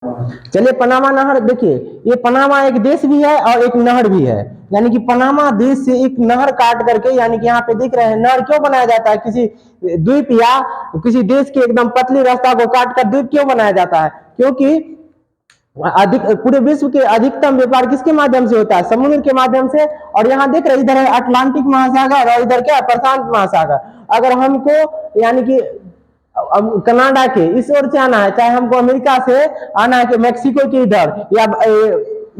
चलिए पनामा नहर देखिए, ये पनामा एक देश भी है और एक नहर भी है। यानी कि पनामा देश से एक नहर काट करके, यानी कि यहाँ पे देख रहे हैं नहर क्यों बनाया जाता है, किसी द्वीप या किसी देश के एकदम पतली रास्ता को काट कर द्वीप क्यों बनाया जाता है, क्योंकि अधिक पूरे विश्व के अधिकतम व्यापार किसके माध्यम से होता है, समुद्र के माध्यम से। और यहाँ देख रहे हैं इधर है अटलांटिक महासागर और इधर क्या है, प्रशांत महासागर। अगर हमको यानी कि कनाडा के इस ओर से आना है, चाहे हमको अमेरिका से आना है कि मैक्सिको के इधर या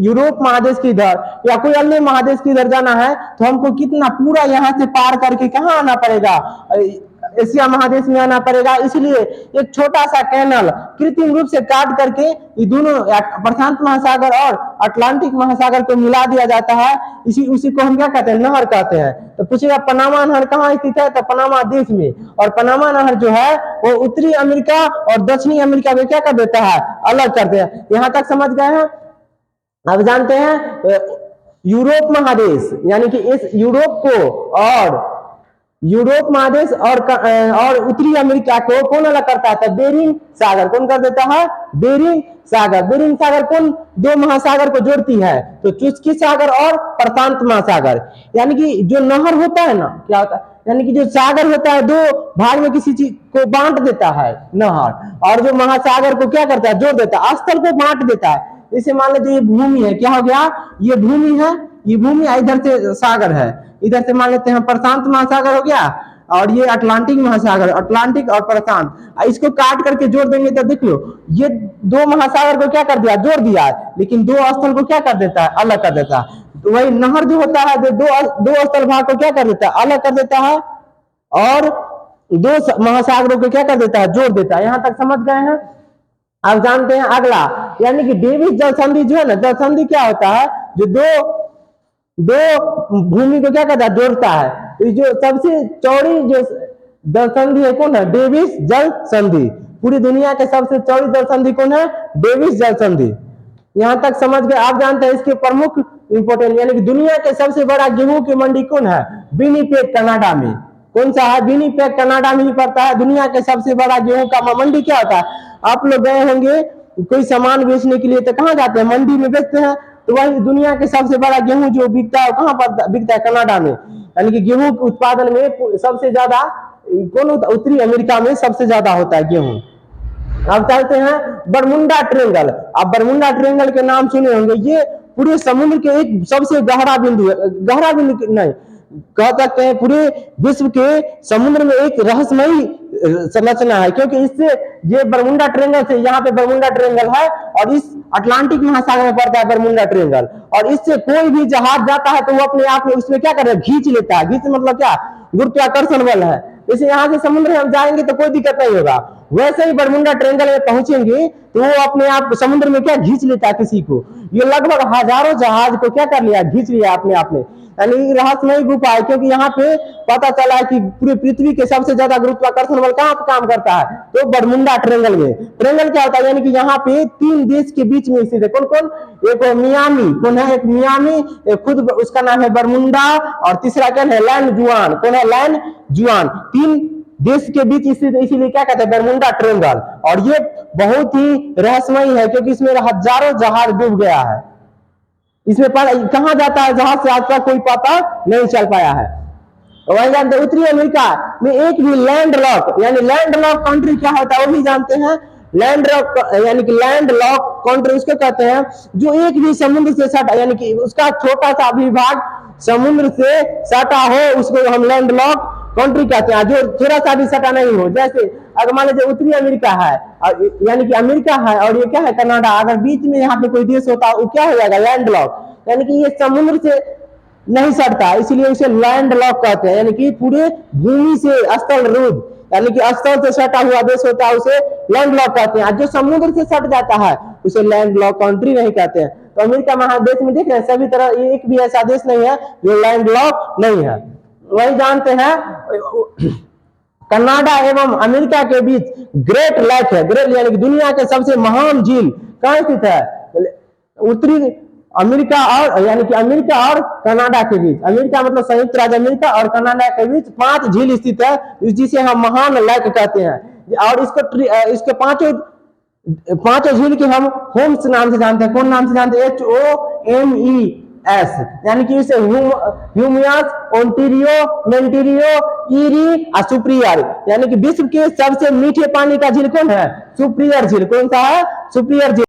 यूरोप महादेश की इधर या कोई अन्य महादेश की इधर जाना है, तो हमको कितना पूरा यहाँ से पार करके कहाँ आना पड़ेगा, एशिया महादेश में आना पड़ेगा। इसलिए एक छोटा सा कैनल कृत्रिम रूप से काट करके ये दोनों प्रशांत महासागर और अटलांटिक महासागर को मिला दिया जाता है। उसी को हम क्या कहते हैं, नहर कहते हैं। तो पूछेगा पनामा नहर कहाँ स्थित है, तो पनामा देश में। और पनामा नहर जो है वो उत्तरी अमेरिका और दक्षिणी अमेरिका में क्या कर देता है, अलग कर देता है। यहाँ तक समझ गए हैं। अब जानते हैं यूरोप महादेश, यानी कि इस यूरोप को और यूरोप महादेश और उत्तरी अमेरिका को कौन अलग करता है, तो बेरिंग सागर। कौन कर देता है, बेरिंग सागर। बेरिंग सागर कौन दो महासागर को जोड़ती है, तो चुस्की सागर और प्रशांत महासागर। यानी कि जो नहर होता है ना, क्या होता है, यानी कि जो सागर होता है दो भाग में किसी चीज को बांट देता है नहर, और जो महासागर को क्या करता है, जोड़ देता है, स्थल को बांट देता है। जैसे मान लीजिए ये भूमि है, क्या हो गया, ये भूमि है, ये भूमि इधर से सागर है, इधर से मान लेते हैं प्रशांत महासागर हो गया, और ये अटलांटिक महासागर, अटलांटिक और प्रशांत। इसको काट करके जोड़ देंगे तो देख लो, ये दो महासागर को क्या कर दिया, जोड़ दिया, लेकिन दो स्थल को क्या कर देता है, अलग कर देता है। तो वही नहर जो होता है जो दो स्थल भाग को क्या कर देता है, अलग कर देता है, और दो महासागरों को क्या कर देता है, जोड़ देता है। यहां तक समझ गए हैं। अब जानते हैं अगला, यानी कि डेविस जल संधि जो है ना, जल संधि क्या होता है, जो दो भूमि को क्या करता है, जोड़ता है। तो जो सबसे चौड़ी जो जल संधि है कौन है, डेविस जल संधि। पूरी दुनिया के सबसे चौड़ी जल संधि कौन है, डेविस जल संधि। यहां तक समझ गए। आप जानते हैं इसके प्रमुख इंपोर्टेंट, यानी कि दुनिया के सबसे बड़ा गेहूं की मंडी कौन है, विनिपेग कनाडा में। कौन सा है, विनिपेग कनाडा में ही पड़ता है। दुनिया के सबसे बड़ा गेहूं का मंडी क्या होता है, आप लोग गए होंगे कोई सामान बेचने के लिए तो कहाँ जाते हैं, मंडी में बेचते हैं। तो वही दुनिया के सबसे बड़ा गेहूं जो बिकता है कहाँ पर बिकता है, कनाडा में। यानी कि गेहूं के उत्पादन में सबसे ज्यादा कौन होता है, उत्तरी अमेरिका में सबसे ज्यादा होता है गेहूं। अब चलते हैं बरमुंडा ट्रेंगल। आप बरमुंडा ट्रेंगल के नाम सुने होंगे, ये पूरे समुद्र के एक सबसे गहरा बिंदु है, गहरा बिंदु नहीं कह सकते हैं, पूरे विश्व के समुद्र में एक रहस्यमयी संरचना है। क्योंकि इससे ये बरमुंडा ट्रेंगल से, यहाँ पे बरमुंडा ट्रेंगल है और इस अटलांटिक महासागर में पड़ता है बरमुंडा ट्रेंगल, और इससे कोई भी जहाज जाता है तो वो अपने आप में उसमें क्या कर रहा है, खींच लेता है। खींच मतलब क्या, गुरुत्वाकर्षण बल है। जैसे यहाँ से समुद्र में हम जाएंगे तो कोई दिक्कत नहीं होगा, वैसे ही बरमुंडा ट्रेंगल में पहुंचेंगे तो वो अपने आप समुद्र में क्या खींच लेता है किसी को। ये लगभग हजारों जहाज को क्या कर लिया, खींच लिया अपने आप में। यानी रहस्यमयी गुफा है, क्योंकि यहाँ पे पता चला है कि पूरी पृथ्वी के सबसे ज्यादा गुरुत्वाकर्षण बल कहाँ पे काम करता है, तो बरमुंडा ट्रेंगल में। ट्रेंगल क्या होता है, यानी कि यहाँ पे तीन देश के बीच में स्थित है। कौन कौन, एक मियामी, कौन है, एक मियामी, एक खुद उसका नाम है बरमुंडा, और तीसरा क्या है, लैंड जुआन। कौन है, लैंड जुआन। तीन देश के बीच स्थित, इसीलिए क्या कहते हैं, बरमुंडा ट्रेंगल। और ये बहुत ही रहस्यमयी है, क्योंकि इसमें हजारों जहाज डूब गया है। इसमें कहां जाता है जहाज से, आज तक कोई पता नहीं चल पाया है। वही जानते हैं उत्तरी अमेरिका में एक भी लैंड लॉक, यानी लैंड लॉक कंट्री क्या होता है वो भी जानते हैं। लैंड लॉक यानी कि लैंड लॉक कंट्री उसको कहते हैं जो एक भी समुद्र से सटा, यानी कि उसका छोटा सा भी भाग समुद्र से सटा हो, उसको हम लैंड लॉक कंट्री कहते हैं। जो थोड़ा सा भी सटा नहीं हो, जैसे अगर मान लीजिए उत्तरी अमेरिका है, यानी कि अमेरिका है, और ये क्या है, कनाडा। अगर बीच में यहाँ पे कोई देश होता है वो क्या हो जाएगा, लैंड लॉक। यानी कि ये समुद्र से नहीं सटता, इसीलिए उसे लैंड लॉक कहते हैं। यानी कि पूरे भूमि से स्थल रूप, यानी कि स्थल से सटा हुआ देश होता है उसे लैंड लॉक कहते हैं। जो समुद्र से सट जाता है उसे लैंड लॉक कंट्री नहीं कहते हैं। तो अमेरिका महादेश में देख रहे हैं सभी तरह एक भी ऐसा देश नहीं है जो लैंड लॉक नहीं है। वही जानते हैं कनाडा एवं अमेरिका के बीच ग्रेट लेक है। ग्रेट यानी कि दुनिया के सबसे महान झील कहाँ स्थित है, उत्तरी अमेरिका और, यानी कि अमेरिका और कनाडा के बीच। अमेरिका मतलब संयुक्त राज्य अमेरिका और कनाडा के बीच 5 झील स्थित है, जिसे हम महान लेक कहते हैं। और इसको पांचों पांचों झील की हम होम्स नाम से जानते हैं। कौन नाम से जानते हैं? HOMES, यानी कि इसे ह्यूमियस, ओंटारियो, मोंटारियो, ईरी और सुपिरियर, यानी कि विश्व के सबसे मीठे पानी का झील कौन है? सुपिरियर झील। कौन सा है? सुपिरियर झील।